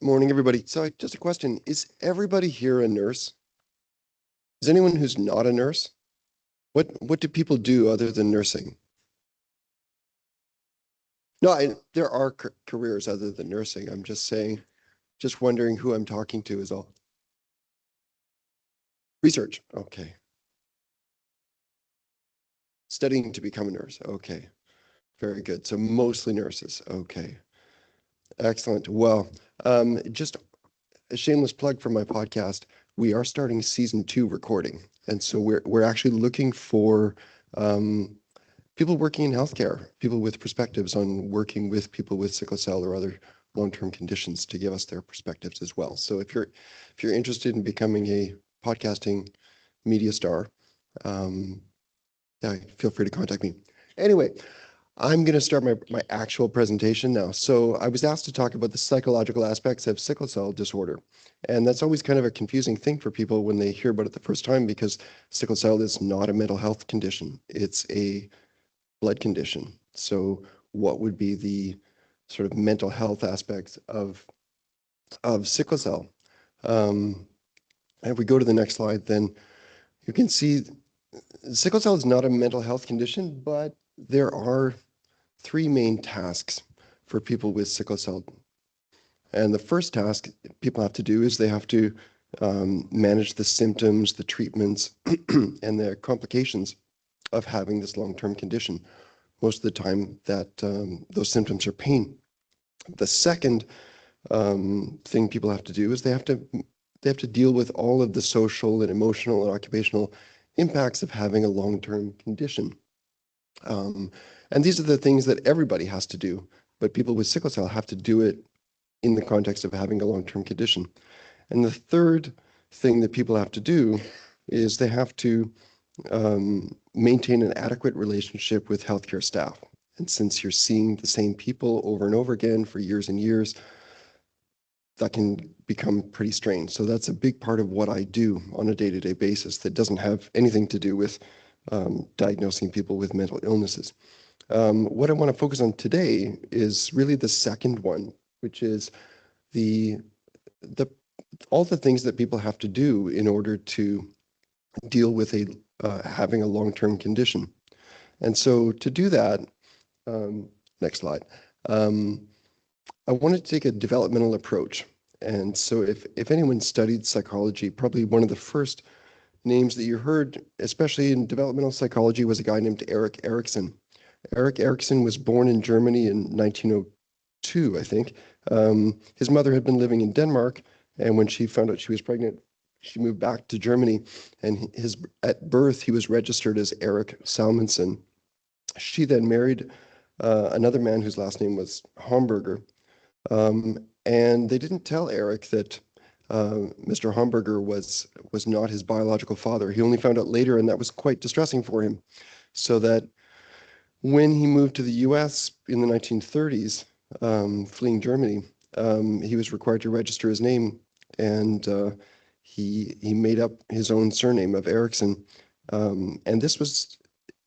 Morning, everybody. So just a question. Is everybody here a nurse? Is anyone who's not a nurse? What do people do other than nursing? No, there are careers other than nursing. I'm just saying, just wondering who I'm talking to is all. Research. Okay. Studying to become a nurse. Okay. Very good. So mostly nurses. Okay. Excellent. Well, just a shameless plug for my podcast. We are starting season 2 recording. And so we're actually looking for um, people working in healthcare, people with perspectives on working with people with sickle cell or other long-term conditions to give us their perspectives as well. So if you're interested in becoming a podcasting media star, um, yeah, feel free to contact me. Anyway, I'm going to start my actual presentation now. So I was asked to talk about the psychological aspects of sickle cell disorder. And that's always kind of a confusing thing for people when they hear about it the first time, because sickle cell is not a mental health condition. It's a blood condition. So what would be the sort of mental health aspects of sickle cell? Um, and if we go to the next slide, then you can see sickle cell is not a mental health condition, but there are three main tasks for people with sickle cell. And the first task people have to do is they have to manage the symptoms, the treatments, and the complications of having this long-term condition. Most of the time that those symptoms are pain. The second thing people have to do is they have to deal with all of the social and emotional and occupational impacts of having a long-term condition. Um, and these are the things that everybody has to do, but people with sickle cell have to do it in the context of having a long-term condition. And the third thing that people have to do is they have to maintain an adequate relationship with healthcare staff. And since you're seeing the same people over and over again for years and years, that can become pretty strange. So that's a big part of what I do on a day-to-day basis that doesn't have anything to do with diagnosing people with mental illnesses. What I want to focus on today is really the second one, which is the the all the things that people have to do in order to deal with having a long-term condition. And so to do that, um, next slide, um, I wanted to take a developmental approach. And so if anyone studied psychology, probably one of the first names that you heard, especially in developmental psychology, was a guy named Erik Erikson. Erik Erikson was born in Germany in 1902, I think. His mother had been living in Denmark, and when she found out she was pregnant, she moved back to Germany. And at birth, he was registered as Erik Salmonson. She then married another man whose last name was Homburger. And they didn't tell Erik that Mr. Homburger was not his biological father. He only found out later, and that was quite distressing for him. So that when he moved to the US in the 1930s, fleeing Germany, he was required to register his name, and he made up his own surname of Erickson. And this was,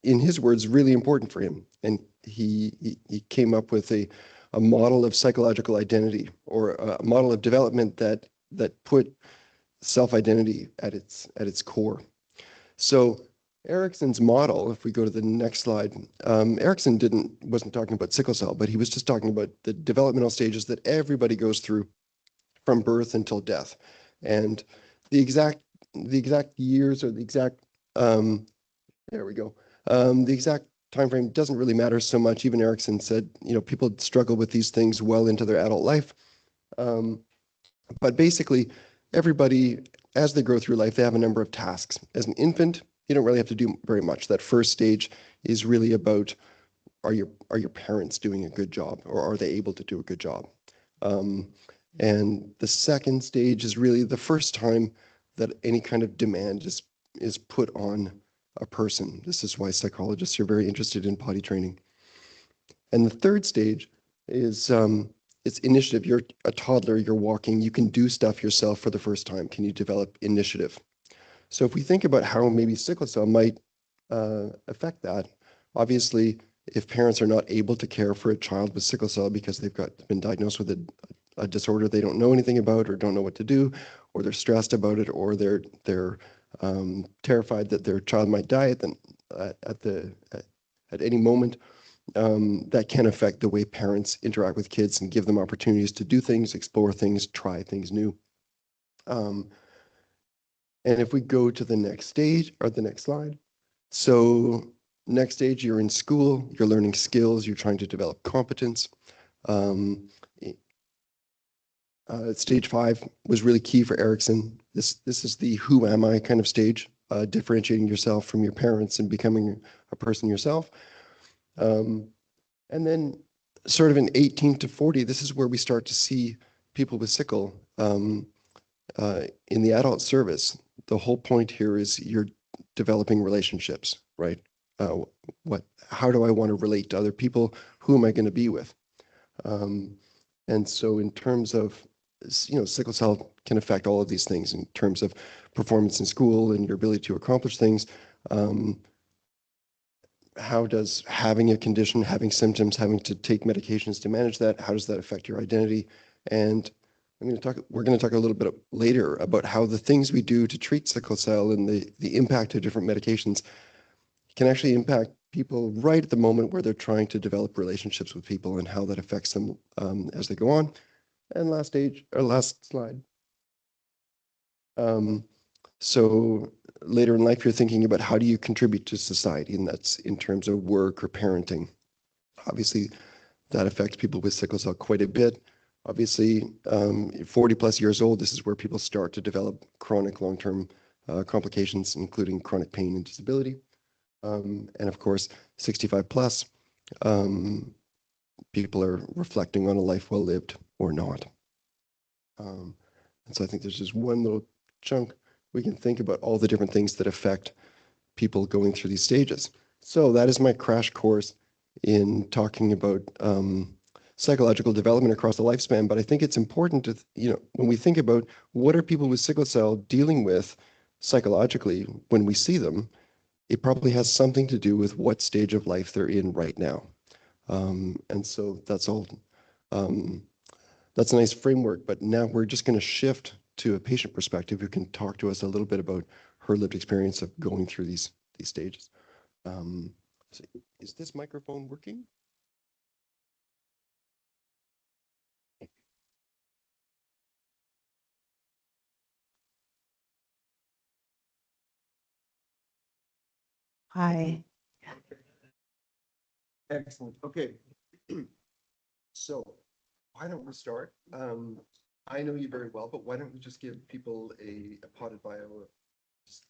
in his words, really important for him. And he came up with a model of psychological identity, or a model of development that put self-identity at its core. So Erickson's model, if we go to the next slide, Erickson wasn't talking about sickle cell, but he was just talking about the developmental stages that everybody goes through from birth until death. And the exact years, or the exact there we go. The exact time frame doesn't really matter so much. Even Erickson said, people struggle with these things well into their adult life. But basically, everybody, as they grow through life, they have a number of tasks. As an infant, you don't really have to do very much. That first stage is really about, are your parents doing a good job, or are they able to do a good job? And the second stage is really the first time that any kind of demand is put on a person. This is why psychologists are very interested in potty training. And the third stage is it's initiative. You're a toddler, you're walking, you can do stuff yourself for the first time. Can you develop initiative? So if we think about how maybe sickle cell might affect that, obviously, if parents are not able to care for a child with sickle cell because they've been diagnosed with a disorder they don't know anything about or don't know what to do, or they're stressed about it, or they're terrified that their child might die at any moment. That can affect the way parents interact with kids and give them opportunities to do things, explore things, try things new. And if we go to the next stage or the next slide. So next stage, you're in school, you're learning skills, you're trying to develop competence. Stage 5 was really key for Erickson. This is the who am I kind of stage, differentiating yourself from your parents and becoming a person yourself. And then sort of in 18 to 40, this is where we start to see people with sickle in the adult service. The whole point here is you're developing relationships, right? How do I want to relate to other people? Who am I going to be with? And so in terms of, sickle cell can affect all of these things in terms of performance in school and your ability to accomplish things. How does having a condition, having symptoms, having to take medications to manage that, how does that affect your identity? And we're going to talk a little bit later about how the things we do to treat sickle cell and the impact of different medications can actually impact people right at the moment where they're trying to develop relationships with people and how that affects them as they go on. And last slide. So later in life, you're thinking about how do you contribute to society, and that's in terms of work or parenting. Obviously, that affects people with sickle cell quite a bit. Obviously, 40 plus years old, this is where people start to develop chronic long-term complications, including chronic pain and disability. And of course, 65 plus, people are reflecting on a life well lived or not. And so I think there's just one little chunk we can think about all the different things that affect people going through these stages. So that is my crash course in talking about psychological development across the lifespan. But I think it's important to, when we think about what are people with sickle cell dealing with psychologically when we see them, it probably has something to do with what stage of life they're in right now. And so that's all. That's a nice framework, but now we're just going to shift to a patient perspective who can talk to us a little bit about her lived experience of going through these stages. So is this microphone working? Hi. Excellent. Okay. So why don't we start? I know you very well, but why don't we just give people a potted bio of just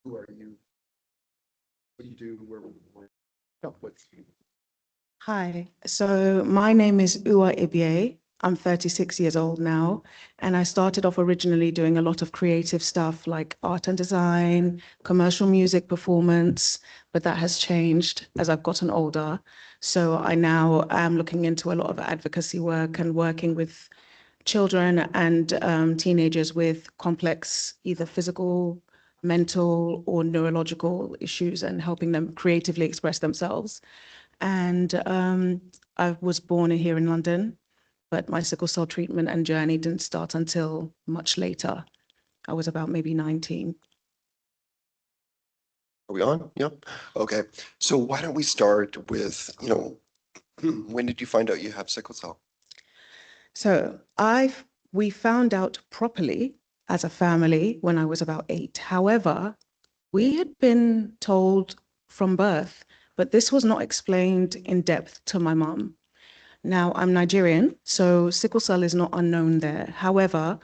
who are you, what do you do, where what's Hi. So my name is Ibie. I'm 36 years old now, and I started off originally doing a lot of creative stuff like art and design, commercial music performance, but that has changed as I've gotten older. So I now am looking into a lot of advocacy work and working with children and teenagers with complex either physical, mental, or neurological issues and helping them creatively express themselves. And I was born here in London, but my sickle cell treatment and journey didn't start until much later. I was about maybe 19. Are we on? Yeah. Okay. So why don't we start with, when did you find out you have sickle cell? So we found out properly as a family when I was about 8. However, we had been told from birth, but this was not explained in depth to my mum. Now, I'm Nigerian, so sickle cell is not unknown there. However,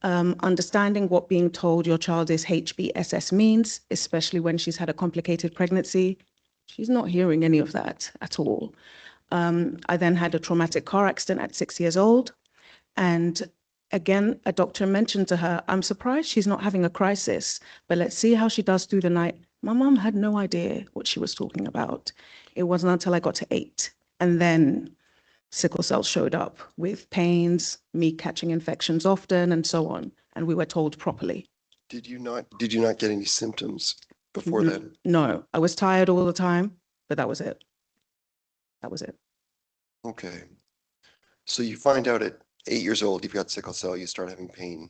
understanding what being told your child is HBSS means, especially when she's had a complicated pregnancy, she's not hearing any of that at all. I then had a traumatic car accident at 6 years old. And again, a doctor mentioned to her, I'm surprised she's not having a crisis, but let's see how she does through the night. My mom had no idea what she was talking about. It wasn't until I got to 8. And then sickle cell showed up with pains, me catching infections often, and so on. And we were told properly. Did you not get any symptoms before then? No, I was tired all the time, but that was it. That was it. Okay. So you find out at 8 years old, you've got sickle cell, you start having pain.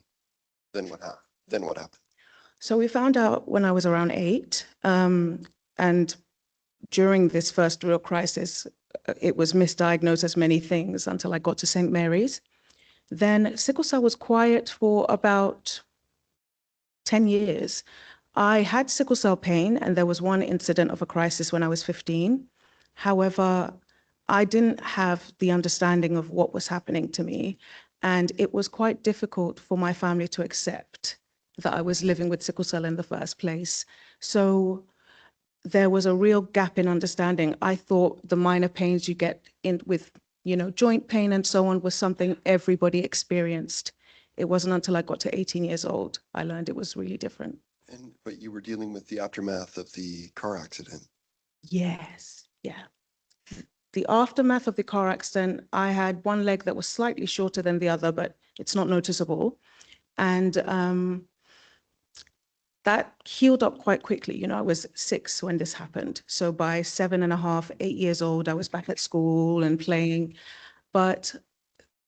Then what happened? Then what happened? So we found out when I was around 8, and during this first real crisis, it was misdiagnosed as many things until I got to St. Mary's. Then sickle cell was quiet for about 10 years. I had sickle cell pain, and there was one incident of a crisis when I was 15. However, I didn't have the understanding of what was happening to me, and it was quite difficult for my family to accept that I was living with sickle cell in the first place. So there was a real gap in understanding. I thought the minor pains you get in with, joint pain and so on was something everybody experienced. It wasn't until I got to 18 years old I learned it was really different. But you were dealing with the aftermath of the car accident. Yes, yeah. The aftermath of the car accident, I had one leg that was slightly shorter than the other, but it's not noticeable. And that healed up quite quickly. I was 6 when this happened. So by 7.5, 8 years old, I was back at school and playing. But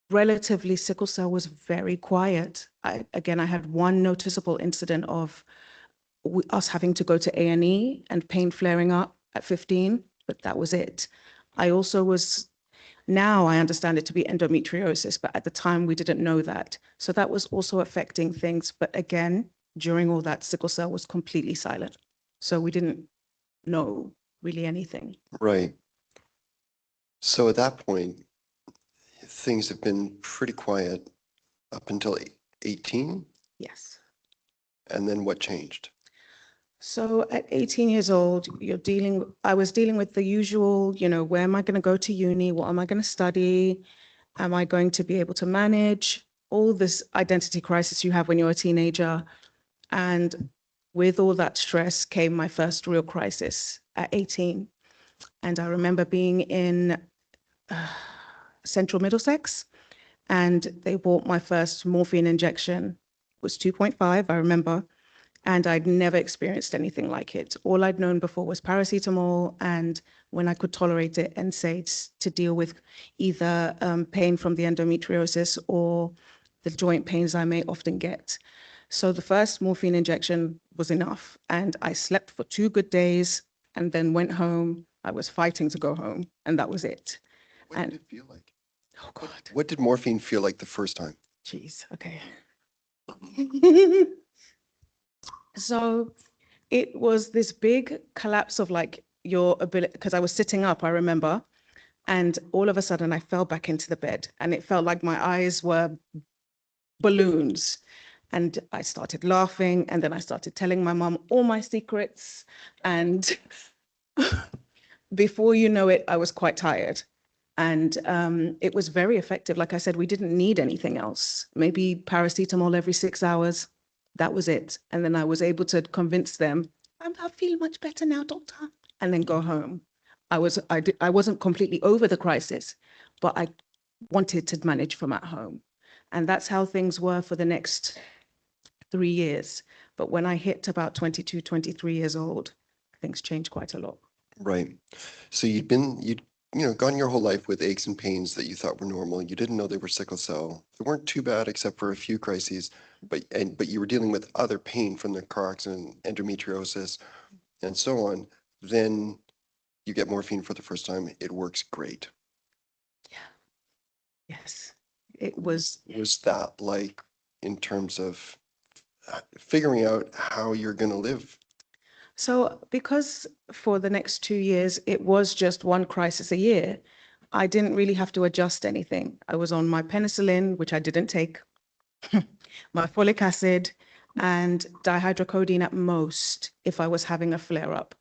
relatively, sickle cell was very quiet. I had one noticeable incident of us having to go to A&E and pain flaring up at 15, but that was it. I also was, now I understand it to be endometriosis, but at the time we didn't know that. So that was also affecting things. But again, during all that, sickle cell was completely silent. So we didn't know really anything. Right. So at that point, things have been pretty quiet up until 18. Yes. And then what changed? So at 18 years old, I was dealing with the usual, where am I going to go to uni? What am I going to study? Am I going to be able to manage? All this identity crisis you have when you're a teenager. And with all that stress came my first real crisis at 18. And I remember being in Central Middlesex, and they bought my first morphine injection. It was 2.5, I remember. And I'd never experienced anything like it. All I'd known before was paracetamol, and when I could tolerate it, NSAIDs to deal with either pain from the endometriosis or the joint pains I may often get. So the first morphine injection was enough, and I slept for 2 good days and then went home. I was fighting to go home, and that was it. What did it feel like? Oh God. What did morphine feel like the first time? Jeez, okay. So it was this big collapse of like your ability, because I was sitting up, I remember, and all of a sudden I fell back into the bed, and it felt like my eyes were balloons. And I started laughing, and then I started telling my mom all my secrets. And before you know it, I was quite tired. And it was very effective. Like I said, we didn't need anything else. Maybe paracetamol every 6 hours. That was it. And then I was able to convince them, I feel much better now, doctor, and then go home. I wasn't completely over the crisis, but I wanted to manage from at home. And that's how things were for the next 3 years. But when I hit about 22, 23 years old, things changed quite a lot. Right. So you'd gone your whole life with aches and pains that you thought were normal. You didn't know they were sickle cell. They weren't too bad except for a few crises, but you were dealing with other pain from the car accident, endometriosis, and so on. Then you get morphine for the first time. It works great. Yeah. Yes. It was. Was that like in terms of figuring out how you're going to live? So because for the next 2 years, it was just one crisis a year, I didn't really have to adjust anything. I was on my penicillin, which I didn't take, my folic acid, and dihydrocodone at most if I was having a flare up.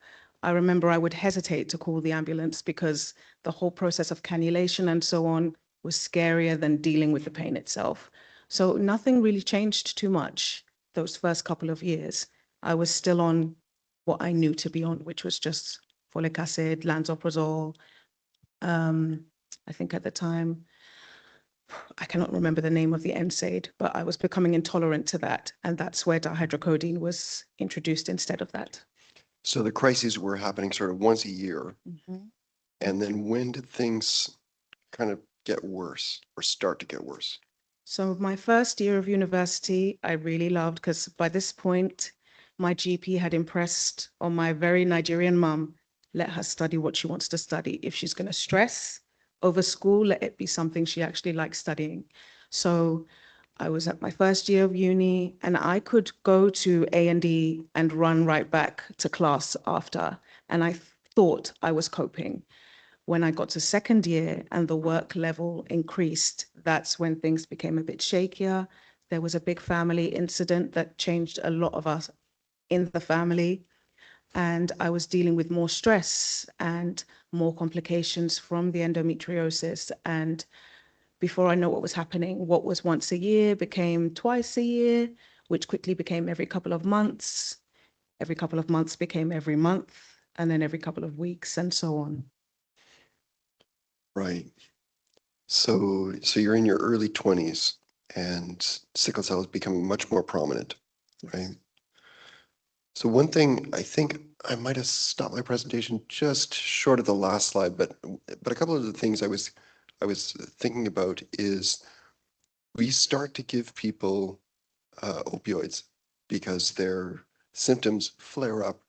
I remember I would hesitate to call the ambulance because the whole process of cannulation and so on was scarier than dealing with the pain itself. So nothing really changed too much those first couple of years. I was still on what I knew to be on, which was just folic acid, lansoprazole. I think at the time, I cannot remember the name of the NSAID, but I was becoming intolerant to that. And that's where dihydrocodone was introduced instead of that. So the crises were happening sort of once a year. Mm-hmm. And then when did things kind of get worse or start to get worse? So my first year of university, I really loved because by this point, my GP had impressed on my very Nigerian mum, let her study what she wants to study. If she's going to stress over school, let it be something she actually likes studying. So I was at my first year of uni and I could go to A&E and run right back to class after. And I thought I was coping. When I got to second year and the work level increased, that's when things became a bit shakier. There was a big family incident that changed a lot of us in the family. And I was dealing with more stress and more complications from the endometriosis. And before I know what was happening, what was once a year became twice a year, which quickly became every couple of months. Every couple of months became every month, and then every couple of weeks, and so on. Right. So you're in your early 20s and sickle cell is becoming much more prominent, right? So one thing, I think I might have stopped my presentation just short of the last slide, but a couple of the things I was thinking about is we start to give people opioids because their symptoms flare up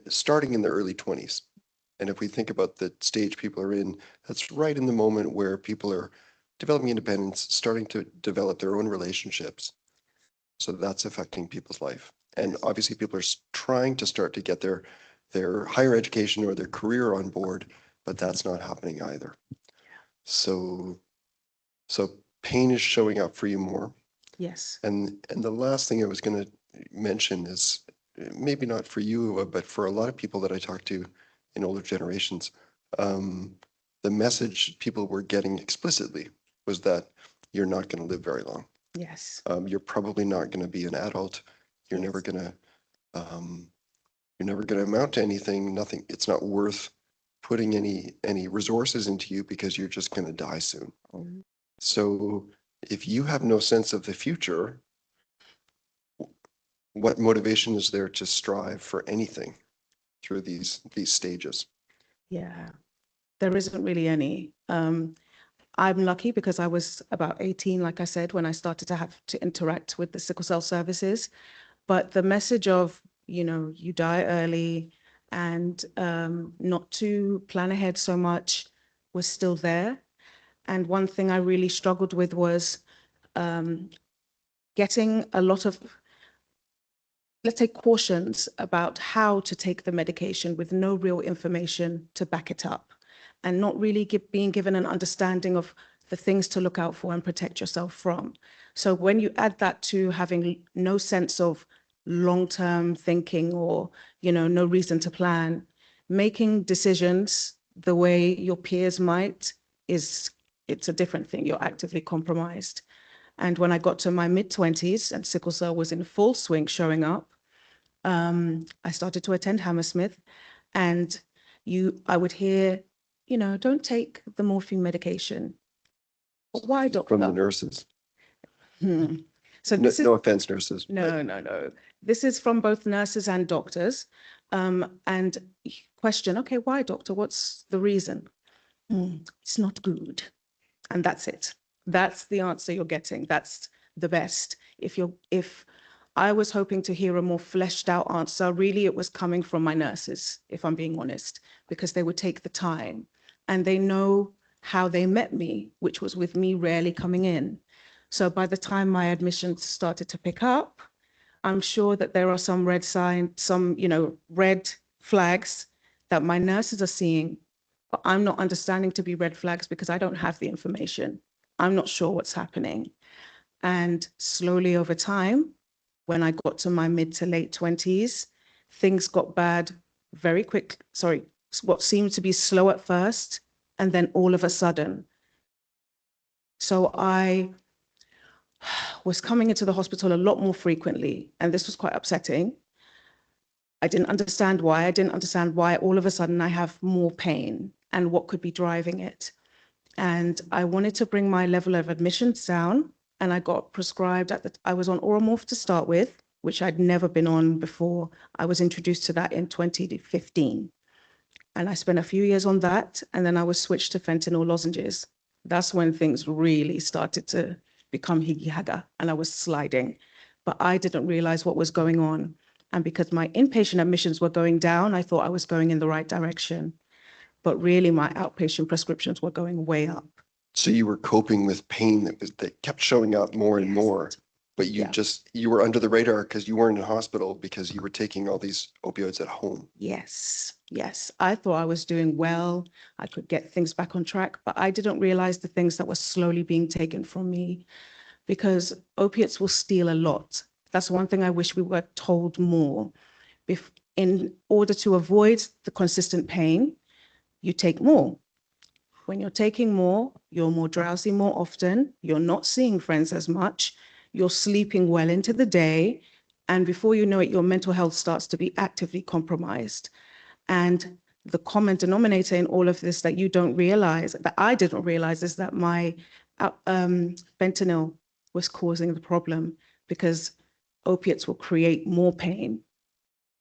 starting in the early 20s. And if we think about the stage people are in, that's right in the moment where people are developing independence, starting to develop their own relationships. So that's affecting people's life. And obviously people are trying to start to get their higher education or their career on board, but that's not happening either. So pain is showing up for you more. Yes. And the last thing I was going to mention is maybe not for you, but for a lot of people that I talk to in older generations, the message people were getting explicitly was that you're not going to live very long. Yes. You're probably not going to be an adult. You're Yes. never going to amount to anything. Nothing. It's not worth putting any resources into you because you're just going to die soon. Mm. So if you have no sense of the future, what motivation is there to strive for anything through these stages? Yeah, there isn't really any. I'm lucky because I was about 18, like I said, when I started to have to interact with the sickle cell services. But the message of, you die early and not to plan ahead so much was still there. And one thing I really struggled with was getting a lot of, let's say, cautions about how to take the medication with no real information to back it up, and not really being given an understanding of the things to look out for and protect yourself from. So when you add that to having no sense of long-term thinking or, no reason to plan, making decisions the way your peers might it's a different thing. You're actively compromised. And when I got to my mid-20s and sickle cell was in full swing showing up, I started to attend Hammersmith, and I would hear, don't take the morphine medication. Why, doctor? From the nurses. So No, this is no offense, nurses. no. This is from both nurses and doctors. And question, okay, why, doctor? What's the reason? It's not good. And that's it. That's the answer you're getting. That's the best. If I was hoping to hear a more fleshed out answer, really it was coming from my nurses, if I'm being honest, because they would take the time and they know how they met me, which was with me rarely coming in. So by the time my admissions started to pick up, I'm sure that there are some red signs, some, red flags that my nurses are seeing, but I'm not understanding to be red flags because I don't have the information. I'm not sure what's happening. And slowly over time, when I got to my mid to late 20s, things got bad very quick. Sorry, what seemed to be slow at first, and then all of a sudden. So I was coming into the hospital a lot more frequently, and this was quite upsetting. I didn't understand why. I didn't understand why all of a sudden I have more pain and what could be driving it. And I wanted to bring my level of admissions down, and I got prescribed I was on Oromorph to start with, which I'd never been on before. I was introduced to that in 2015. And I spent a few years on that, and then I was switched to fentanyl lozenges. That's when things really started to become higgy haga, and I was sliding. But I didn't realize what was going on. And because my inpatient admissions were going down, I thought I was going in the right direction. But really, my outpatient prescriptions were going way up. So you were coping with pain that kept showing up more and more, but you were under the radar because you weren't in hospital because you were taking all these opioids at home. Yes, yes. I thought I was doing well. I could get things back on track, but I didn't realize the things that were slowly being taken from me, because opiates will steal a lot. That's one thing I wish we were told more. In order to avoid the consistent pain, you take more. When you're taking more, you're more drowsy more often, you're not seeing friends as much, you're sleeping well into the day, and before you know it, your mental health starts to be actively compromised. And the common denominator in all of this that you don't realize, that I didn't realize, is that my fentanyl was causing the problem, because opiates will create more pain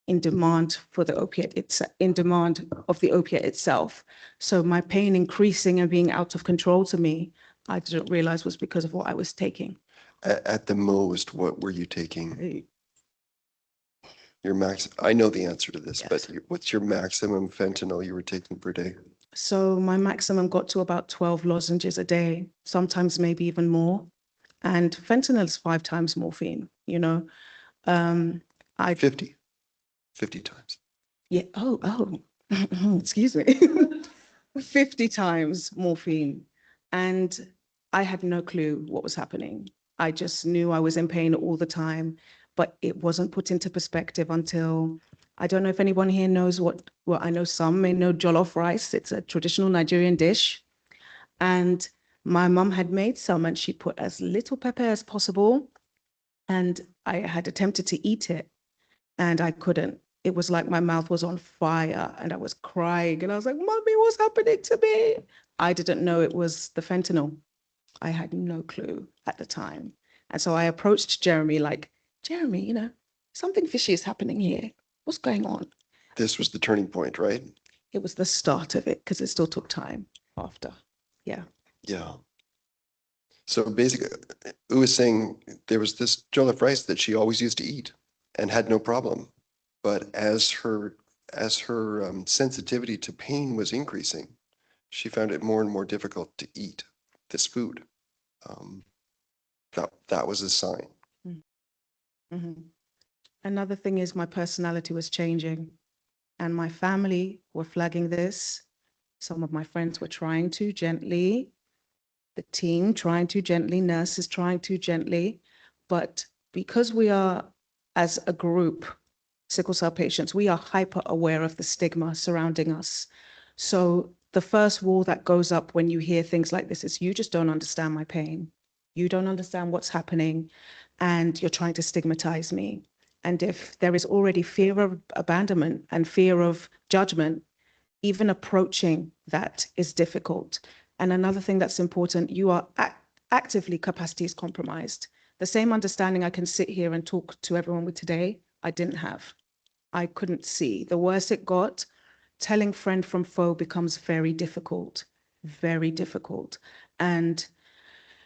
in demand for the opiate, it's in demand of the opiate itself. So my pain increasing and being out of control to me, I didn't realize was because of what I was taking. At the most, what were you taking? Your max, I know the answer to this, but what's your maximum fentanyl you were taking per day? So my maximum got to about 12 lozenges a day, sometimes maybe even more. And fentanyl is 5 times morphine, you know. 50 times. Yeah, excuse me. 50 times morphine. And I had no clue what was happening. I just knew I was in pain all the time, but it wasn't put into perspective until, I don't know if anyone here knows well, I know some may know jollof rice. It's a traditional Nigerian dish. And my mum had made some, and she put as little pepper as possible. And I had attempted to eat it, and I couldn't. It was like my mouth was on fire, and I was crying, and I was like, Mommy, what's happening to me? I didn't know it was the fentanyl. I had no clue at the time. And so I approached Jeremy like, Jeremy, something fishy is happening here. What's going on? This was the turning point, right? It was the start of it, because it still took time after. Yeah. Yeah. So basically, U was saying there was this jollof rice that she always used to eat and had no problem. But as her sensitivity to pain was increasing, she found it more and more difficult to eat this food. That was a sign. Mm-hmm. Another thing is my personality was changing, and my family were flagging this. Some of my friends were trying to gently, the team trying to gently, nurses trying to gently, but because we are, as a group, sickle cell patients, we are hyper aware of the stigma surrounding us. So the first wall that goes up when you hear things like this is, you just don't understand my pain. You don't understand what's happening, and you're trying to stigmatize me. And if there is already fear of abandonment and fear of judgment, even approaching that is difficult. And another thing that's important, you are actively capacities compromised. The same understanding I can sit here and talk to everyone with today, I didn't have. I couldn't see. The worse it got, telling friend from foe becomes very difficult, very difficult. And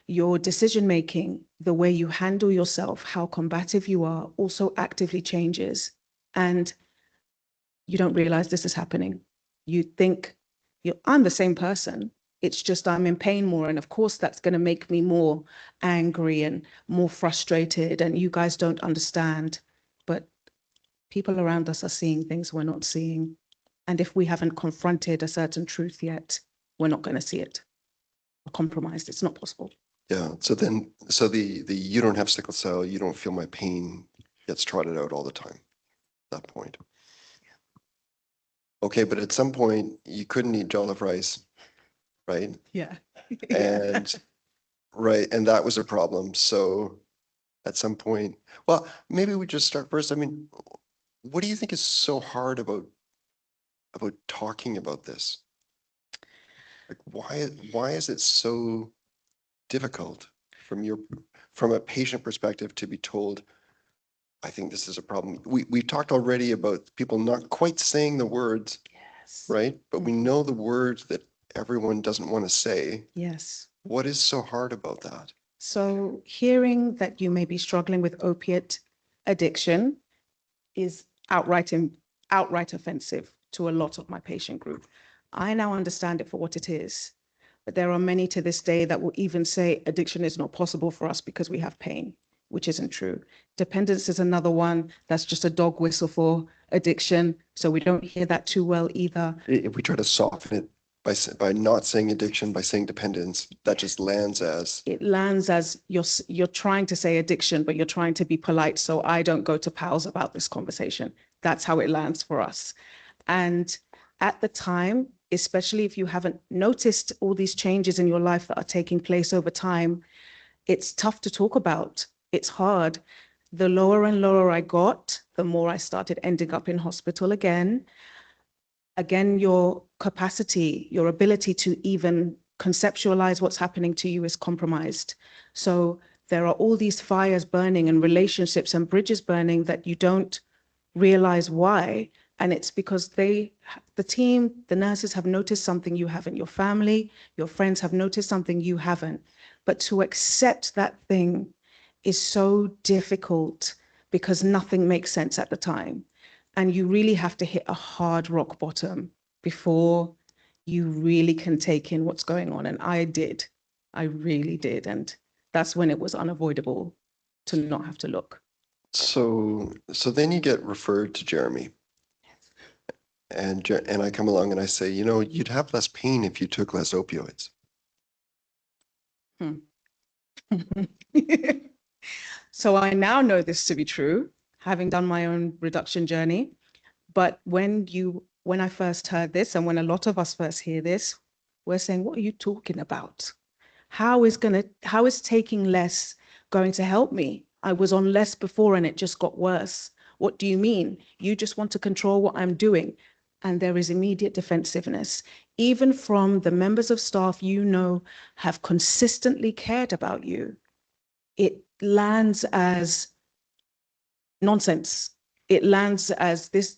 your decision making, the way you handle yourself, how combative you are, also actively changes. And you don't realize this is happening. You think I'm the same person. It's just I'm in pain more. And of course, that's going to make me more angry and more frustrated. And you guys don't understand. But people around us are seeing things we're not seeing. And if we haven't confronted a certain truth yet, we're not going to see it. We're compromised. It's not possible. Yeah. So the you don't have sickle cell, you don't feel my pain gets trotted out all the time at that point. Okay, but at some point you couldn't eat jollof rice, right? Yeah. And right, and that was a problem. So at some point, well, maybe we just start first. I mean, what do you think is so hard about talking about this? Like why is it so difficult from a patient perspective to be told, I think this is a problem? We talked already about people not quite saying the words, Yes. right? But we know the words that everyone doesn't want to say. Yes. What is so hard about that? So hearing that you may be struggling with opiate addiction is outright offensive to a lot of my patient group. I now understand it for what it is, but there are many to this day that will even say addiction is not possible for us because we have pain, which isn't true. Dependence is another one that's just a dog whistle for addiction, so we don't hear that too well either. If we try to soften it by not saying addiction, by saying dependence, that just lands as it lands as you're trying to say addiction, but you're trying to be polite, so I don't go to pals about this conversation. That's how it lands for us. And at the time, especially if you haven't noticed all these changes in your life that are taking place over time, it's tough to talk about. It's hard. The lower and lower I got, the more I started ending up in hospital again. Again, your capacity, your ability to even conceptualize what's happening to you is compromised. So there are all these fires burning and relationships and bridges burning that you don't realize why. And it's because the team, the nurses have noticed something you haven't. Your family, your friends have noticed something you haven't. But to accept that thing is so difficult because nothing makes sense at the time. And you really have to hit a hard rock bottom before you really can take in what's going on. And I did. I really did. And that's when it was unavoidable to not have to look. so then you get referred to Jeremy. And I come along and I say, you'd have less pain if you took less opioids. So I now know this to be true, having done my own reduction journey. But when I first heard this, and when a lot of us first hear this, we're saying, what are you talking about? How is taking less going to help me? I was on less before and it just got worse. What do you mean? You just want to control what I'm doing. And there is immediate defensiveness, even from the members of staff have consistently cared about you. It lands as nonsense. It lands as this,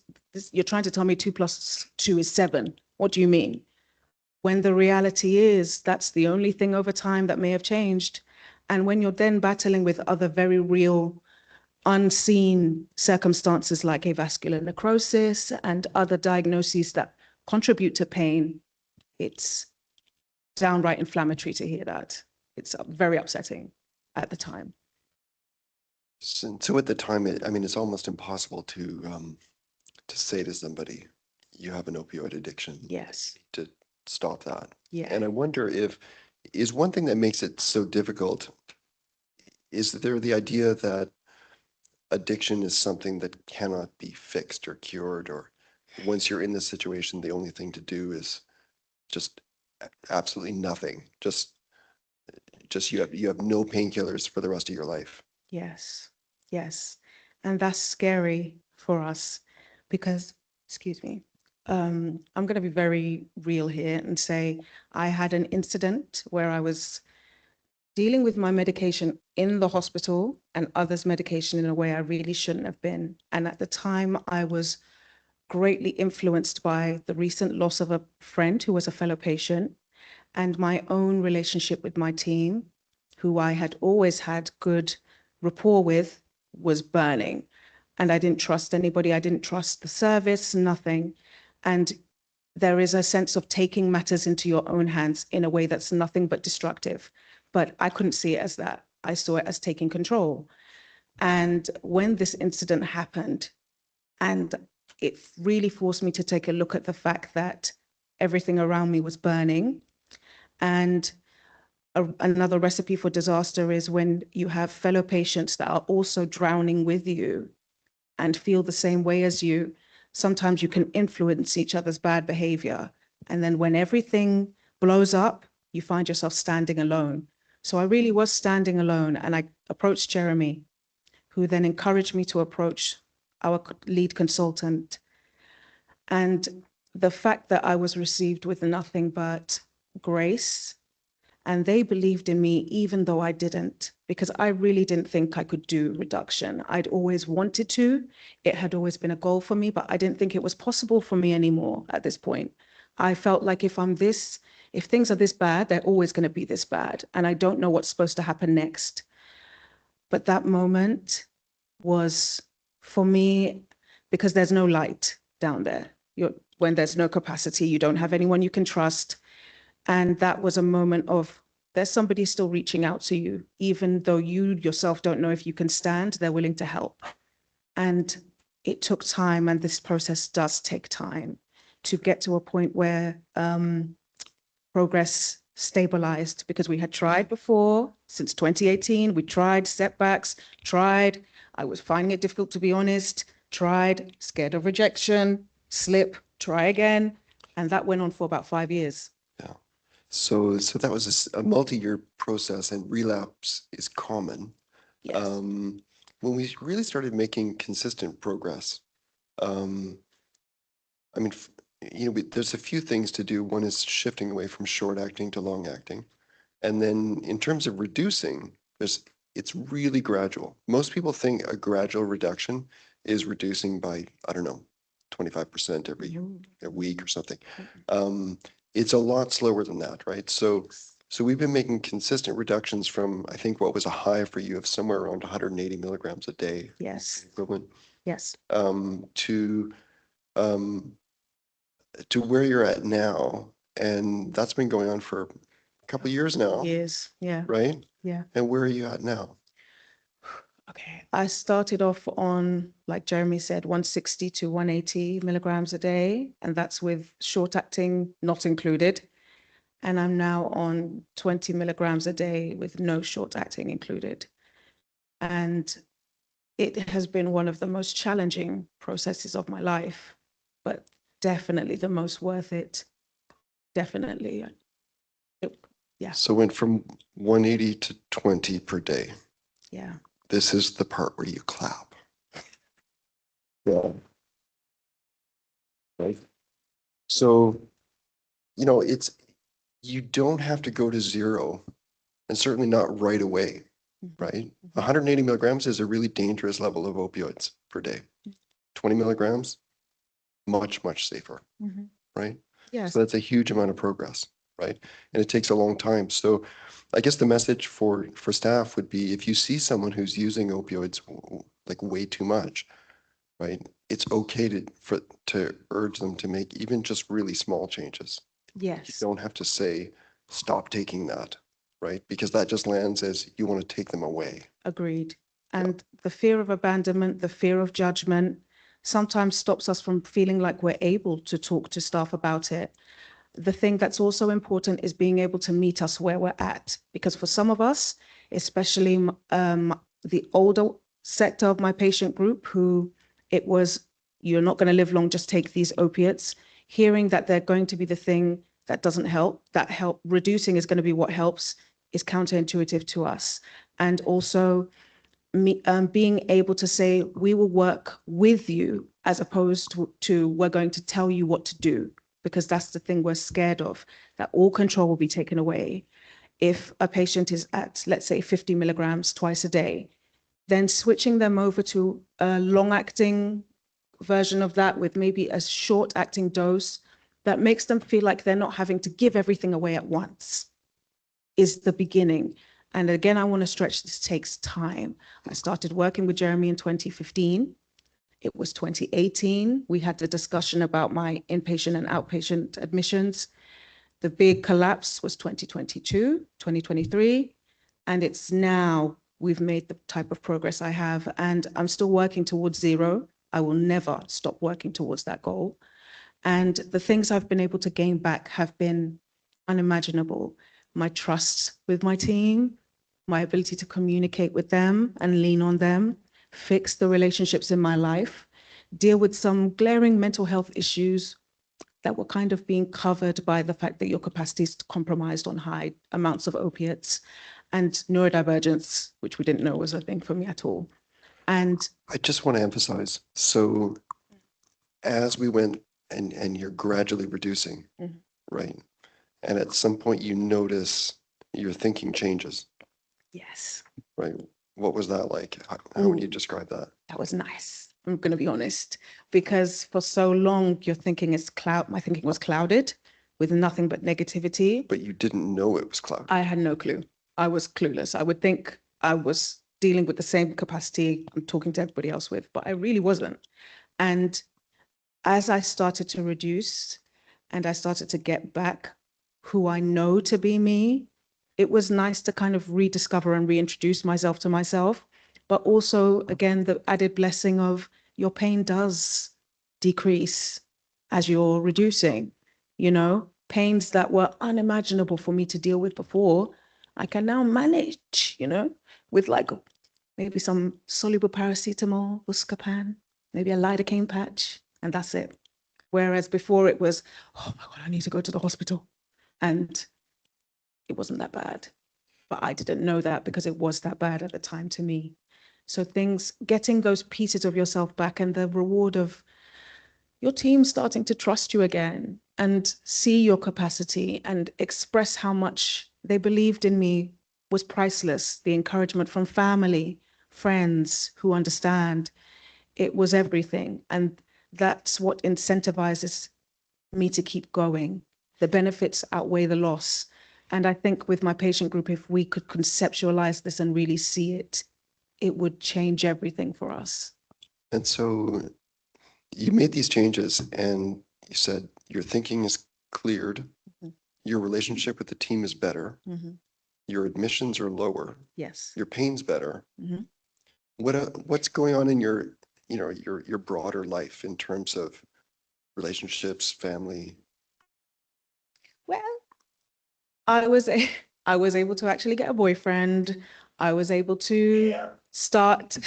you're trying to tell me 2 + 2 is 7. What do you mean? When the reality is that's the only thing over time that may have changed. And when you're then battling with other very real, unseen circumstances like avascular necrosis and other diagnoses that contribute to pain, it's downright inflammatory to hear that. It's very upsetting at the time. So at the time, it's almost impossible to say to somebody, you have an opioid addiction. Yes. To stop that. Yeah. And I wonder is one thing that makes it so difficult, is there the idea that addiction is something that cannot be fixed or cured, or once you're in this situation, the only thing to do is just absolutely nothing. Just you have no painkillers for the rest of your life. Yes. Yes. And that's scary for us because, excuse me, I'm going to be very real here and say I had an incident where I was dealing with my medication in the hospital and others' medication in a way I really shouldn't have been. And at the time, I was greatly influenced by the recent loss of a friend who was a fellow patient and my own relationship with my team, who I had always had good rapport with, was burning. And I didn't trust anybody. I didn't trust the service, nothing. And there is a sense of taking matters into your own hands in a way that's nothing but destructive. But I couldn't see it as that. I saw it as taking control. And when this incident happened, and it really forced me to take a look at the fact that everything around me was burning. And another recipe for disaster is when you have fellow patients that are also drowning with you and feel the same way as you. Sometimes you can influence each other's bad behavior. And then when everything blows up, you find yourself standing alone. So I really was standing alone. And I approached Jeremy, who then encouraged me to approach our lead consultant. And the fact that I was received with nothing but grace, and they believed in me even though I didn't, because I really didn't think I could do reduction. I'd always wanted to. It had always been a goal for me, but I didn't think it was possible for me anymore at this point. I felt like if I'm this if things are this bad, they're always going to be this bad. And I don't know what's supposed to happen next. But that moment was, for me, because there's no light down there. When there's no capacity, you don't have anyone you can trust. And that was a moment of, there's somebody still reaching out to you, even though you yourself don't know if you can stand, they're willing to help. And it took time, and this process does take time to get to a point where progress stabilized, because we had tried before. Since 2018, we tried setbacks, I was finding it difficult, to be honest, scared of rejection, slip, try again. And that went on for about 5 years. Yeah. So that was a multi-year process, and relapse is common. Yes. When we really started making consistent progress, I mean, there's a few things to do. One is shifting away from short acting to long acting. And then in terms of reducing, it's really gradual. Most people think a gradual reduction is reducing by, I don't know, 25% every a week or something. It's a lot slower than that, right? So we've been making consistent reductions from, I think, what was a high for you of somewhere around 180 milligrams a day. Yes. Equivalent. Yes. To where you're at now, and that's been going on for a couple of years now. Years, yeah. Right? Yeah. And where are you at now? Okay, I started off on, like Jeremy said, 160 to 180 milligrams a day, and that's with short acting not included. And I'm now on 20 milligrams a day with no short acting included. And it has been one of the most challenging processes of my life, but definitely the most worth it. Definitely. Yeah. So went from 180 to 20 per day. Yeah. This is the part where you clap. Yeah. Right. So, you don't have to go to zero, and certainly not right away, right? 180 milligrams is a really dangerous level of opioids per day. 20 milligrams, much, much safer, right? Yes. So that's a huge amount of progress, right? And it takes a long time. So I guess the message for staff would be, if you see someone who's using opioids like way too much, right? It's okay to urge them to make even just really small changes. Yes. You don't have to say, stop taking that, right? Because that just lands as you want to take them away. Agreed. And the fear of abandonment, the fear of judgment sometimes stops us from feeling like we're able to talk to staff about it. The thing that's also important is being able to meet us where we're at. Because for some of us, especially the older sector of my patient group, who it was, you're not going to live long, just take these opiates, hearing that they're going to be the thing that doesn't help, reducing is going to be what helps, is counterintuitive to us. And also being able to say, we will work with you, as opposed to we're going to tell you what to do, because that's the thing we're scared of, that all control will be taken away. If a patient is at, let's say, 50 milligrams twice a day, then switching them over to a long-acting version of that with maybe a short-acting dose that makes them feel like they're not having to give everything away at once is the beginning. And again, I want to stress, this takes time. I started working with Jeremy in 2015. It was 2018. We had the discussion about my inpatient and outpatient admissions. The big collapse was 2022, 2023. And it's now we've made the type of progress I have. And I'm still working towards zero. I will never stop working towards that goal. And the things I've been able to gain back have been unimaginable. My trust with my team, my ability to communicate with them and lean on them, fix the relationships in my life, deal with some glaring mental health issues that were kind of being covered by the fact that your capacity is compromised on high amounts of opiates, and neurodivergence, which we didn't know was a thing for me at all. And I just want to emphasize, so as we went and you're gradually reducing, right? And at some point you notice your thinking changes. Yes. Right. What was that like? How would you describe that? That was nice. I'm going to be honest, because for so long my thinking was clouded. with nothing but negativity. But you didn't know it was cloud. I had no clue. I was clueless. I would think I was dealing with the same capacity I'm talking to everybody else with, but I really wasn't. And as I started to reduce and I started to get back who I know to be me, it was nice to kind of rediscover and reintroduce myself to myself. But also, again, the added blessing of your pain does decrease as you're reducing, you know, pains that were unimaginable for me to deal with before, I can now manage, you know, with like maybe some soluble paracetamol, Buscopan, maybe a lidocaine patch, and that's it. Whereas before it was, oh my God, I need to go to the hospital. And it wasn't that bad. But I didn't know that because it was that bad at the time to me. So getting those pieces of yourself back and the reward of your team starting to trust you again and see your capacity and express how much they believed in me was priceless. The encouragement from family, friends who understand, it was everything. And that's what incentivizes me to keep going. The benefits outweigh the loss. And I think with my patient group, if we could conceptualize this and really see it, it would change everything for us. And so you made these changes and you said your thinking is cleared, your relationship with the team is better, your admissions are lower, Yes. your pain's better. What's going on in your, you know, your broader life in terms of relationships, family? Well, I was able to actually get a boyfriend. I was able to start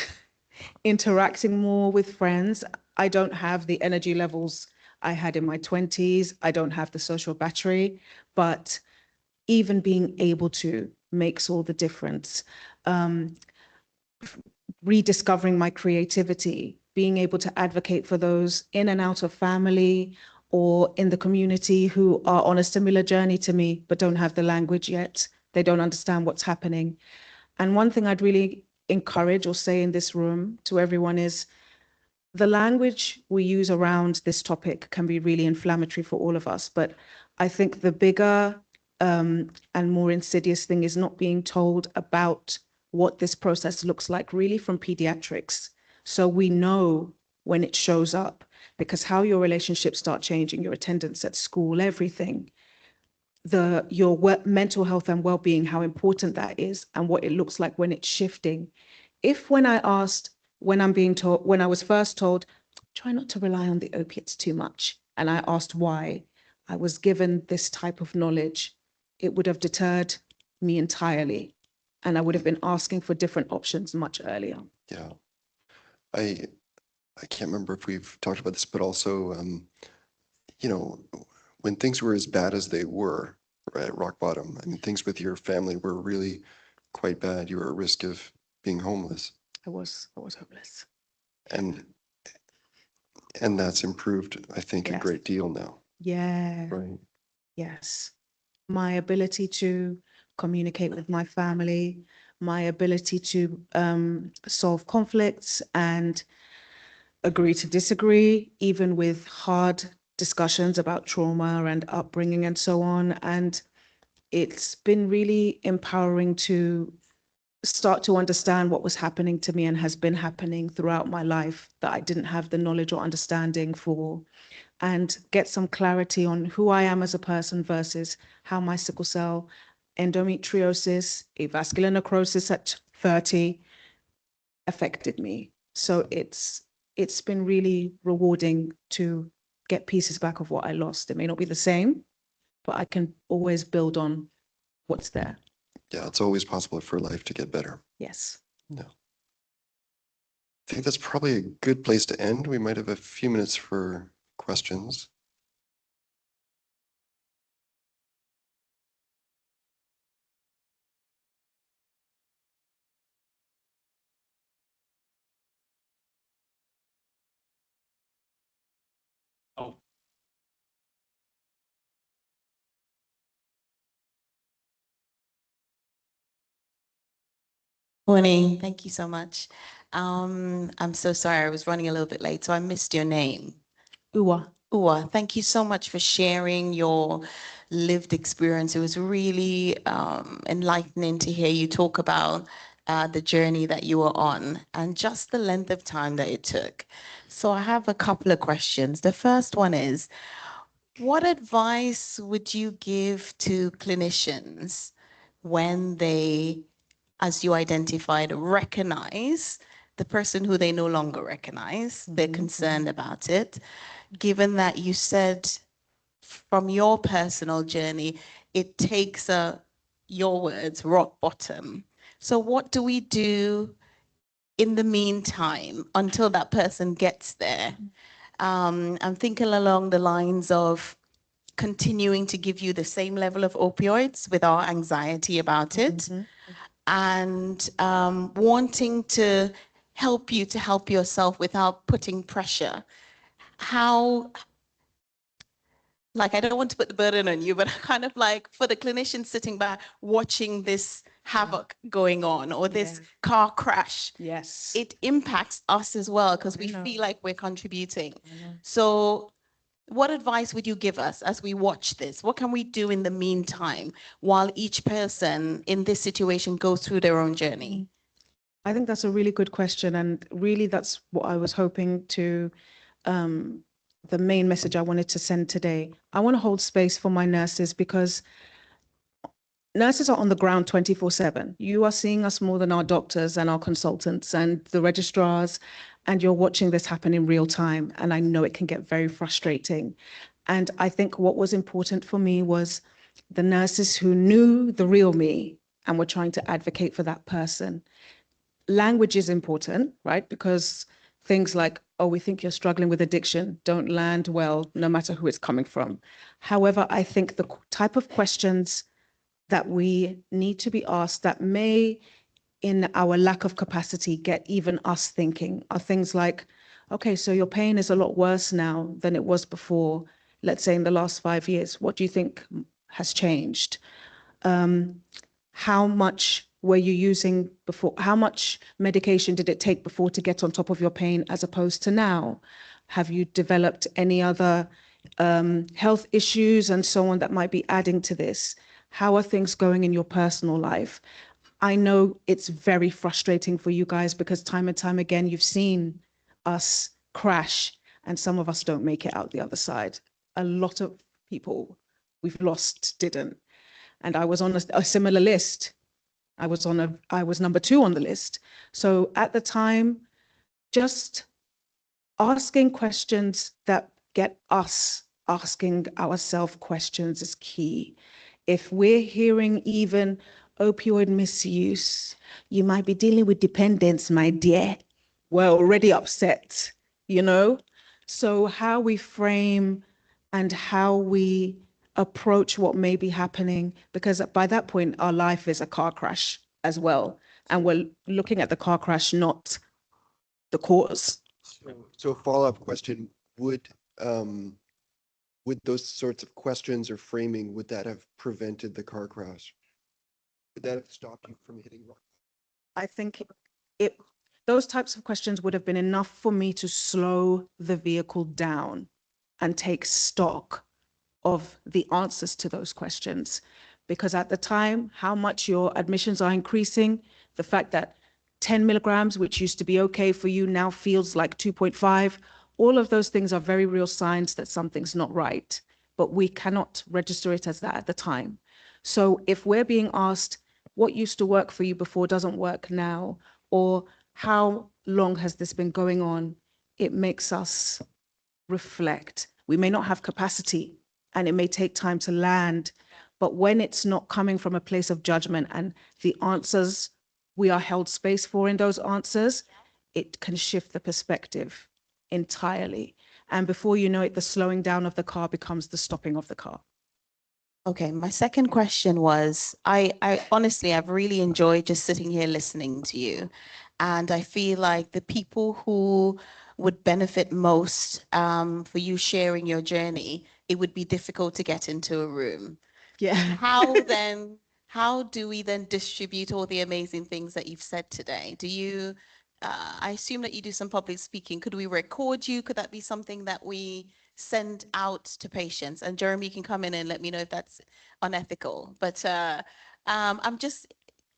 interacting more with friends. I don't have the energy levels I had in my 20s. I don't have the social battery, but even being able to makes all the difference. Rediscovering my creativity, being able to advocate for those in and out of family or in the community who are on a similar journey to me, but don't have the language yet. They don't understand what's happening. And one thing I'd really encourage or say in this room to everyone is the language we use around this topic can be really inflammatory for all of us. But I think the bigger and more insidious thing is not being told about what this process looks like really from pediatrics. So we know when it shows up, because how your relationships start changing, your attendance at school, everything, your mental health and well-being, how important that is and what it looks like when it's shifting. If when I was first told, try not to rely on the opiates too much, and I asked why, I was given this type of knowledge, it would have deterred me entirely. And I would have been asking for different options much earlier. Yeah. I can't remember if we've talked about this, but also, you know, when things were as bad as they were, right, at rock bottom, I mean, things with your family were really quite bad. You were at risk of being homeless. I was hopeless. And that's improved, I think, a great deal now. Yeah. Right. Yes. My ability to communicate with my family, my ability to solve conflicts and agree to disagree, even with hard discussions about trauma and upbringing and so on. And it's been really empowering to start to understand what was happening to me and has been happening throughout my life that I didn't have the knowledge or understanding for, and get some clarity on who I am as a person versus how my sickle cell, endometriosis, avascular necrosis at 30 affected me. So it's been really rewarding to get pieces back of what I lost. It may not be the same, but I can always build on what's there. Yeah, it's always possible for life to get better. Yes. No. I think that's probably a good place to end. We might have a few minutes for questions. Oh, Morning. Thank you so much. I'm so sorry. I was running a little bit late, so I missed your name. Uwa. Thank you so much for sharing your lived experience. It was really enlightening to hear you talk about the journey that you were on and just the length of time that it took. So I have a couple of questions. The first one is, what advice would you give to clinicians when they, as you identified, recognize the person who they no longer recognize? They're concerned about it. Given that you said from your personal journey, it takes your words, rock bottom. So what do we do in the meantime until that person gets there? I'm thinking along the lines of continuing to give you the same level of opioids with our anxiety about it, and wanting to help you to help yourself without putting pressure. How, like, I don't want to put the burden on you, but kind of like for the clinician sitting back watching this havoc going on, or this car crash, Yes. it impacts us as well because we feel like we're contributing. So what advice would you give us as we watch this? What can we do in the meantime while each person in this situation goes through their own journey? I think that's a really good question. And really, that's what I was hoping to, the main message I wanted to send today. I want to hold space for my nurses because nurses are on the ground 24/7. You are seeing us more than our doctors and our consultants and the registrars, and you're watching this happen in real time. And I know it can get very frustrating. And I think what was important for me was the nurses who knew the real me and were trying to advocate for that person. Language is important, right? Because things like, oh, we think you're struggling with addiction, don't land well, no matter who it's coming from. However, I think the type of questions that we need to be asked that may, in our lack of capacity, get even us thinking are things like, okay, so your pain is a lot worse now than it was before, let's say in the last 5 years. What do you think has changed? How much were you using before? How much medication did it take before to get on top of your pain as opposed to now? Have you developed any other health issues and so on that might be adding to this? How are things going in your personal life? I know it's very frustrating for you guys because time and time again, you've seen us crash and some of us don't make it out the other side. A lot of people we've lost didn't. And I was on a similar list. I was number 2 on the list. So at the time, just asking questions that get us asking ourselves questions is key. If we're hearing even opioid misuse, you might be dealing with dependence, my dear. We're already upset, you know? So how we frame and how we approach what may be happening, because by that point, our life is a car crash as well. And we're looking at the car crash, not the cause. So a follow-up question, would those sorts of questions or framing, would that have prevented the car crash? Would that have stopped you from hitting rock? I think those types of questions would have been enough for me to slow the vehicle down and take stock of the answers to those questions. Because at the time, how much your admissions are increasing, the fact that 10 milligrams, which used to be okay for you, now feels like 2.5, all of those things are very real signs that something's not right, but we cannot register it as that at the time. So if we're being asked, what used to work for you before doesn't work now, or how long has this been going on, it makes us reflect. We may not have capacity and it may take time to land, but when it's not coming from a place of judgment and the answers, we are held space for in those answers, it can shift the perspective entirely. And before you know it, the slowing down of the car becomes the stopping of the car. Okay, my second question was, I honestly, I've really enjoyed just sitting here listening to you. And I feel like the people who would benefit most for you sharing your journey, it would be difficult to get into a room. Yeah. How do we then distribute all the amazing things that you've said today? Do you, I assume that you do some public speaking. Could we record you? Could that be something that we send out to patients? And Jeremy can come in and let me know if that's unethical. But I'm just,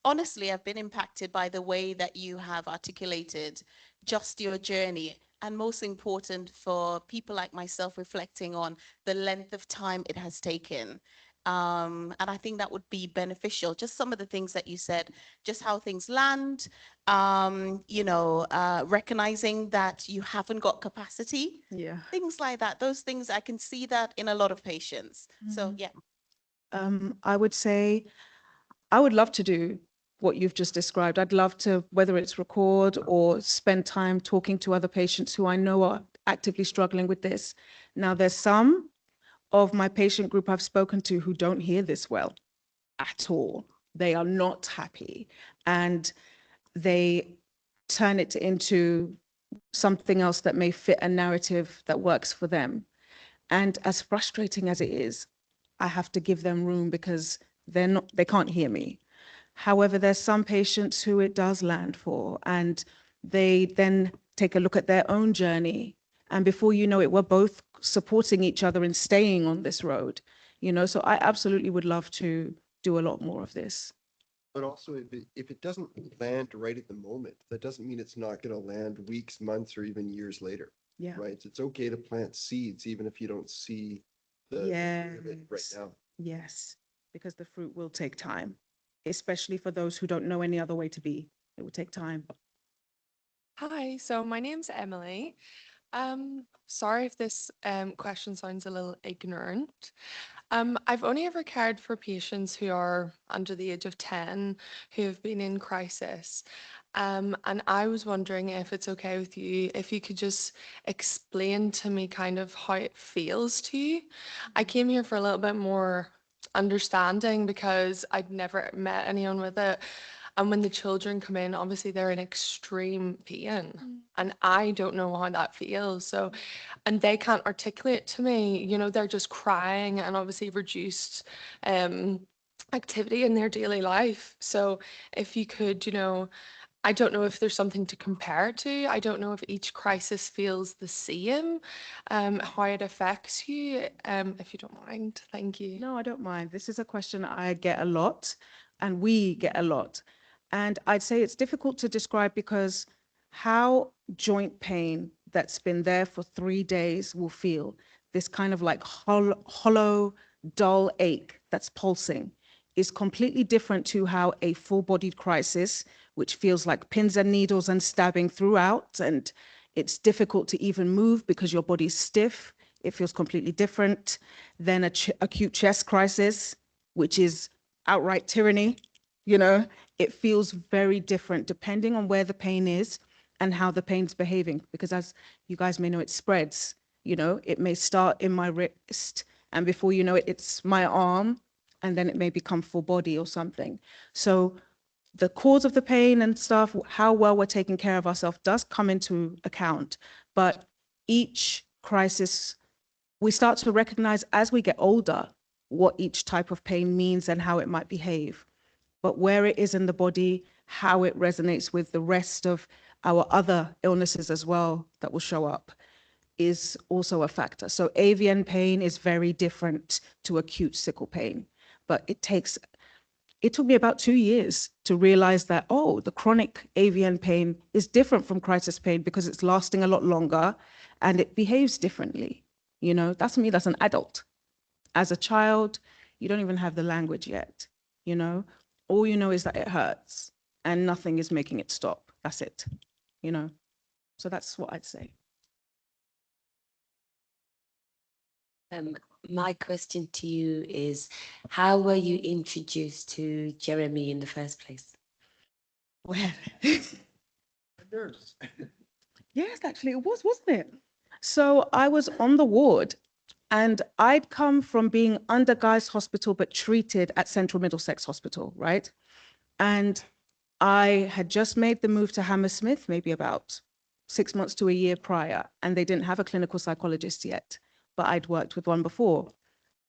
honestly, I've been impacted by the way that you have articulated just your journey. And most important for people like myself reflecting on the length of time it has taken. And I think that would be beneficial. Just some of the things that you said, just how things land, recognizing that you haven't got capacity, Yeah. things like that. Those things, I can see that in a lot of patients. So, yeah. I would say I would love to do what you've just described. I'd love to, whether it's record or spend time talking to other patients who I know are actively struggling with this. Now, there's some of my patient group I've spoken to who don't hear this well at all. They are not happy, and they turn it into something else that may fit a narrative that works for them. And as frustrating as it is, I have to give them room because they can't hear me. However, there's some patients who it does land for, and they then take a look at their own journey. And before you know it, we're both supporting each other in staying on this road, so I absolutely would love to do a lot more of this. But also, if it doesn't land right at the moment, that doesn't mean it's not going to land weeks, months, or even years later. Yeah. Right? It's okay to plant seeds, even if you don't see the fruit of it right Yes. now. Yes, because the fruit will take time, especially for those who don't know any other way to be. It will take time. Hi, so my name's Emily. Sorry if this question sounds a little ignorant. I've only ever cared for patients who are under the age of 10 who have been in crisis. And I was wondering if it's okay with you, if you could just explain to me kind of how it feels to you. I came here for a little bit more understanding because I'd never met anyone with it. And when the children come in, obviously they're in extreme pain. And I don't know how that feels. So, and they can't articulate to me, they're just crying and obviously reduced activity in their daily life. So if you could, I don't know if there's something to compare to. I don't know if each crisis feels the same, how it affects you, if you don't mind. Thank you. No, I don't mind. This is a question I get a lot, and we get a lot. And I'd say it's difficult to describe because how joint pain that's been there for 3 days will feel, this kind of like hollow, dull ache that's pulsing, is completely different to how a full-bodied crisis, which feels like pins and needles and stabbing throughout, and it's difficult to even move because your body's stiff. It feels completely different than acute chest crisis, which is outright tyranny. It feels very different depending on where the pain is and how the pain's behaving. Because as you guys may know, it spreads. It may start in my wrist, and before you know it, it's my arm, and then it may become full body or something. So the cause of the pain and stuff, how well we're taking care of ourselves does come into account. But each crisis, we start to recognize as we get older what each type of pain means and how it might behave. But where it is in the body, how it resonates with the rest of our other illnesses as well that will show up is also a factor. So avian pain is very different to acute sickle pain, but it took me about 2 years to realize that, the chronic avian pain is different from crisis pain because it's lasting a lot longer and it behaves differently. That's me, that's an adult. As a child, you don't even have the language yet. All you know is that it hurts and nothing is making it stop. That's it. So that's what I'd say. My question to you is, how were you introduced to Jeremy in the first place? Well, yes, actually it was, wasn't it? So I was on the ward, and I'd come from being under Guy's Hospital, but treated at Central Middlesex Hospital, right? And I had just made the move to Hammersmith, maybe about 6 months to a year prior, and they didn't have a clinical psychologist yet, but I'd worked with one before.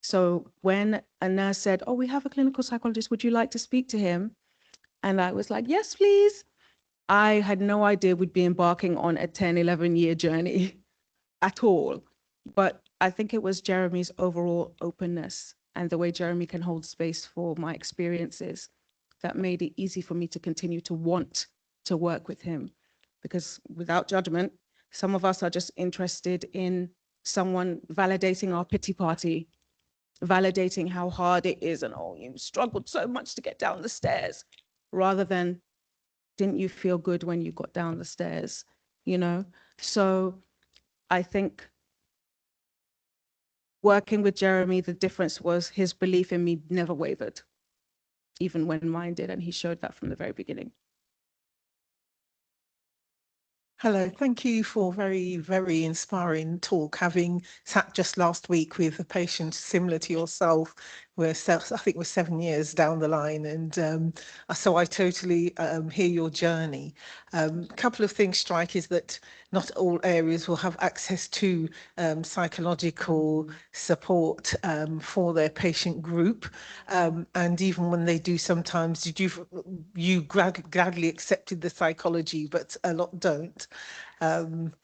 So when a nurse said, we have a clinical psychologist, would you like to speak to him? And I was like, yes, please. I had no idea we'd be embarking on a 10, 11-year journey at all. But I think it was Jeremy's overall openness and the way Jeremy can hold space for my experiences that made it easy for me to continue to want to work with him. Because without judgment, some of us are just interested in someone validating our pity party, validating how hard it is and, oh, you struggled so much to get down the stairs, rather than, didn't you feel good when you got down the stairs, you know? So I think working with Jeremy, the difference was his belief in me never wavered, even when mine did, and he showed that from the very beginning. Hello, thank you for very, very inspiring talk. Having sat just last week with a patient similar to yourself, I think we're 7 years down the line, and so I totally hear your journey. A couple of things strike is that not all areas will have access to psychological support for their patient group, and even when they do, sometimes you gladly accepted the psychology, but a lot don't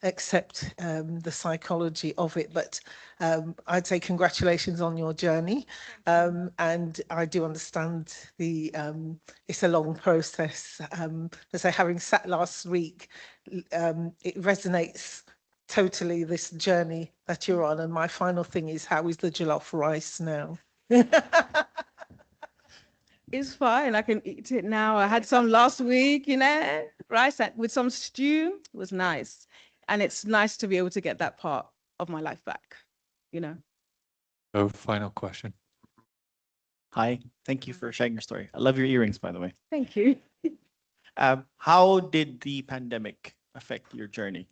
accept the psychology of it. But I'd say congratulations on your journey, and I do understand it's a long process. As I having sat last week, it resonates totally, this journey that you're on. And my final thing is, how is the jollof rice now? It's fine, I can eat it now. I had some last week, rice with some stew. It was nice. And it's nice to be able to get that part of my life back, So final question. Hi, thank you for sharing your story. I love your earrings, by the way. Thank you. How did the pandemic affect your journey?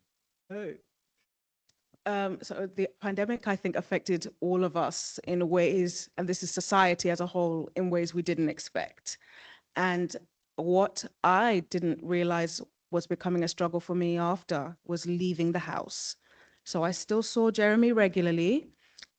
So the pandemic, I think, affected all of us in ways, and this is society as a whole, in ways we didn't expect. And what I didn't realize was becoming a struggle for me after was leaving the house. So I still saw Jeremy regularly,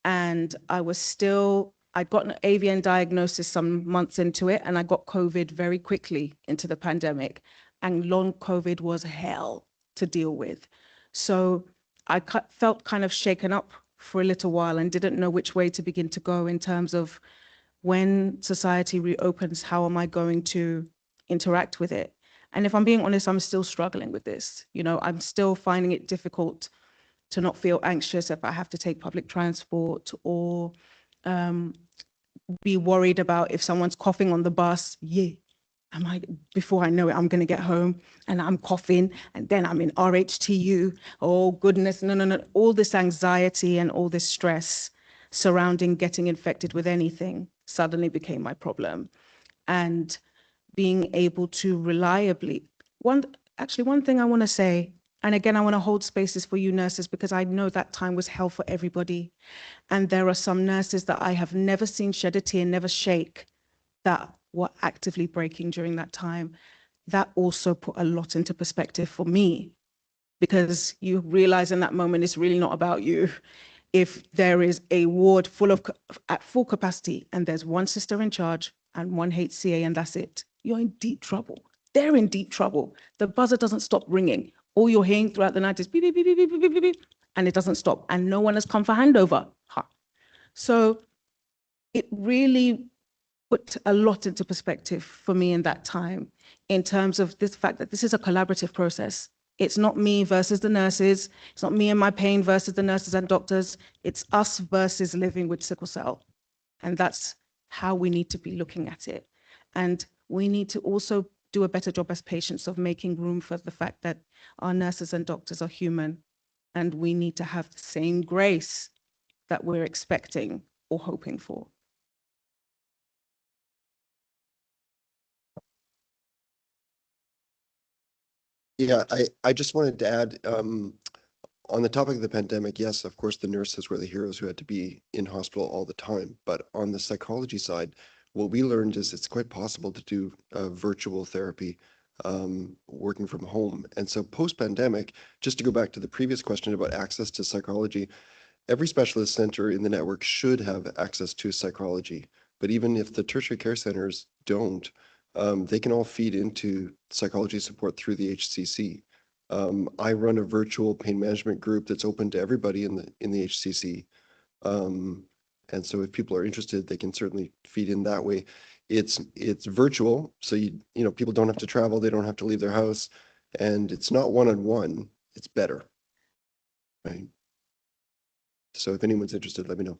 and I'd gotten an avian diagnosis some months into it, and I got COVID very quickly into the pandemic. And long COVID was hell to deal with. So I felt kind of shaken up for a little while and didn't know which way to begin to go in terms of, when society reopens, how am I going to interact with it? And if I'm being honest, I'm still struggling with this. I'm still finding it difficult to not feel anxious if I have to take public transport, or be worried about if someone's coughing on the bus. Before I know it, I'm going to get home and I'm coughing, and then I'm in RHTU. Oh, goodness. No. All this anxiety and all this stress surrounding getting infected with anything suddenly became my problem. And being able to reliably, one thing I want to say, and again, I want to hold spaces for you nurses, because I know that time was hell for everybody. And there are some nurses that I have never seen shed a tear, never shake, that were actively breaking during that time. That also put a lot into perspective for me, because you realize in that moment, it's really not about you. If there is a ward at full capacity, and there's one sister in charge and one HCA, and that's it, you're in deep trouble. They're in deep trouble. The buzzer doesn't stop ringing. All you're hearing throughout the night is beep, beep, beep, beep, beep, beep, beep, beep, and it doesn't stop. And no one has come for handover. So it really put a lot into perspective for me in that time, in terms of this fact that this is a collaborative process. It's not me versus the nurses. It's not me and my pain versus the nurses and doctors. It's us versus living with sickle cell. And that's how we need to be looking at it. And we need to also do a better job as patients of making room for the fact that our nurses and doctors are human, and we need to have the same grace that we're expecting or hoping for. Yeah, I just wanted to add, on the topic of the pandemic, yes, of course, the nurses were the heroes who had to be in hospital all the time. But on the psychology side, what we learned is it's quite possible to do virtual therapy, working from home. And so post-pandemic, just to go back to the previous question about access to psychology, every specialist center in the network should have access to psychology. But even if the tertiary care centers don't, they can all feed into psychology support through the HCC. I run a virtual pain management group that's open to everybody in the HCC. And so if people are interested, they can certainly feed in that way. It's virtual, so people don't have to travel, they don't have to leave their house, and it's not one-on-one, it's better. Right? So if anyone's interested, let me know.